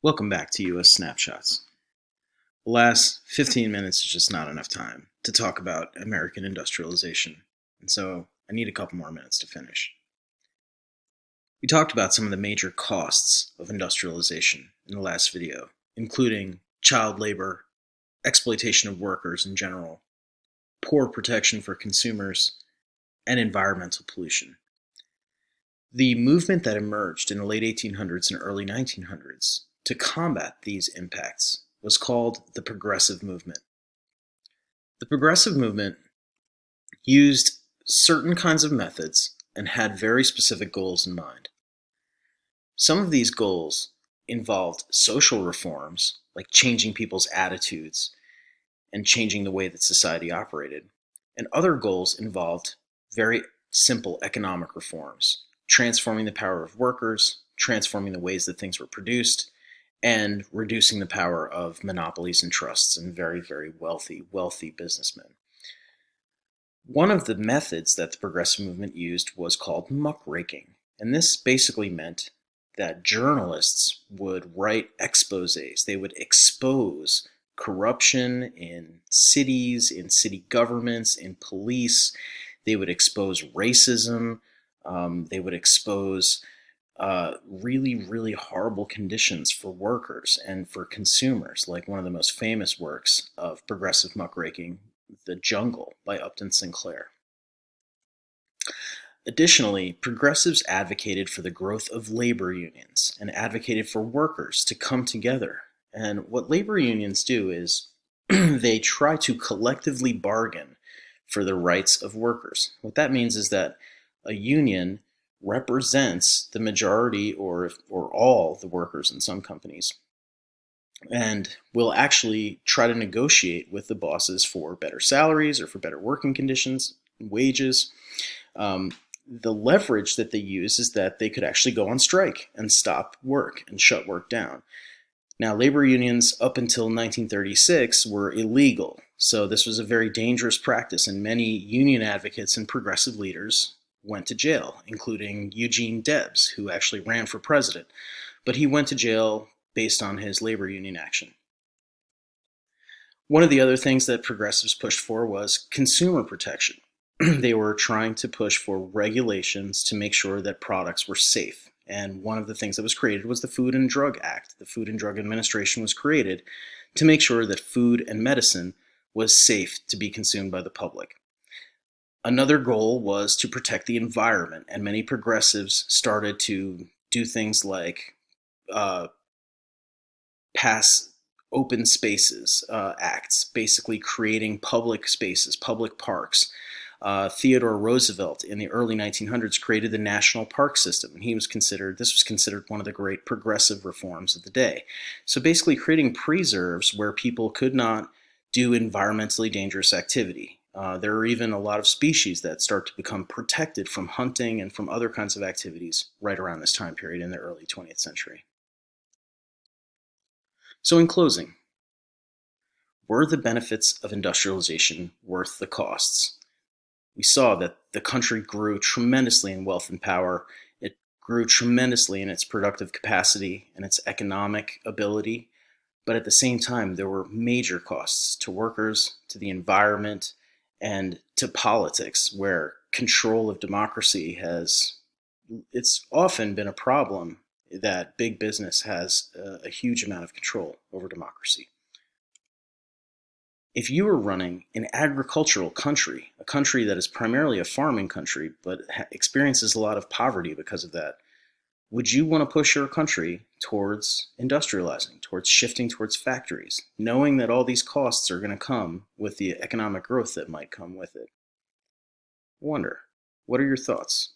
Welcome back to US Snapshots. The last 15 minutes is just not enough time to talk about American industrialization, and so I need a couple more minutes to finish. We talked about some of the major costs of industrialization in the last video, including child labor, exploitation of workers in general, poor protection for consumers, and environmental pollution. The movement that emerged in the late 1800s and early 1900s to combat these impacts was called the Progressive Movement. The Progressive Movement used certain kinds of methods and had very specific goals in mind. Some of these goals involved social reforms, like changing people's attitudes and changing the way that society operated, and other goals involved very simple economic reforms, transforming the power of workers, transforming the ways that things were produced, and reducing the power of monopolies and trusts and very, very wealthy businessmen. One of the methods that the Progressive Movement used was called muckraking, and this basically meant that journalists would write exposés. They would expose corruption in cities, in city governments, in police. They would expose racism. They would expose really horrible conditions for workers and for consumers, like one of the most famous works of progressive muckraking, The Jungle by Upton Sinclair. Additionally, progressives advocated for the growth of labor unions and advocated for workers to come together. And what labor unions do is they try to collectively bargain for the rights of workers. What that means is that a union represents the majority or all the workers in some companies and will actually try to negotiate with the bosses for better salaries or for better working conditions and wages. The leverage that they use is that they could actually go on strike and stop work and shut work down. Now, labor unions up until 1936 were illegal, so this was a very dangerous practice, and many union advocates and progressive leaders went to jail, including Eugene Debs, who actually ran for president, but he went to jail based on his labor union action. One of the other things that progressives pushed for was consumer protection. They were trying to push for regulations to make sure that products were safe. And one of the things that was created was the Food and Drug Act. The Food and Drug Administration was created to make sure that food and medicine was safe to be consumed by the public. Another goal was to protect the environment, and many progressives started to do things like pass open spaces acts, basically creating public spaces, public parks. Theodore Roosevelt in the early 1900s created the national park system, and this was considered one of the great progressive reforms of the day. So basically creating preserves where people could not do environmentally dangerous activity. There are even a lot of species that start to become protected from hunting and from other kinds of activities right around this time period in the early 20th century. So in closing, were the benefits of industrialization worth the costs? We saw that the country grew tremendously in wealth and power. It grew tremendously in its productive capacity and its economic ability. But at the same time, there were major costs to workers, to the environment, and to politics, where control of democracy it's often been a problem that big business has a huge amount of control over democracy. If you were running an agricultural country, a country that is primarily a farming country, but experiences a lot of poverty because of that, would you want to push your country towards industrializing, towards shifting towards factories, knowing that all these costs are going to come with the economic growth that might come with it? I wonder, what are your thoughts?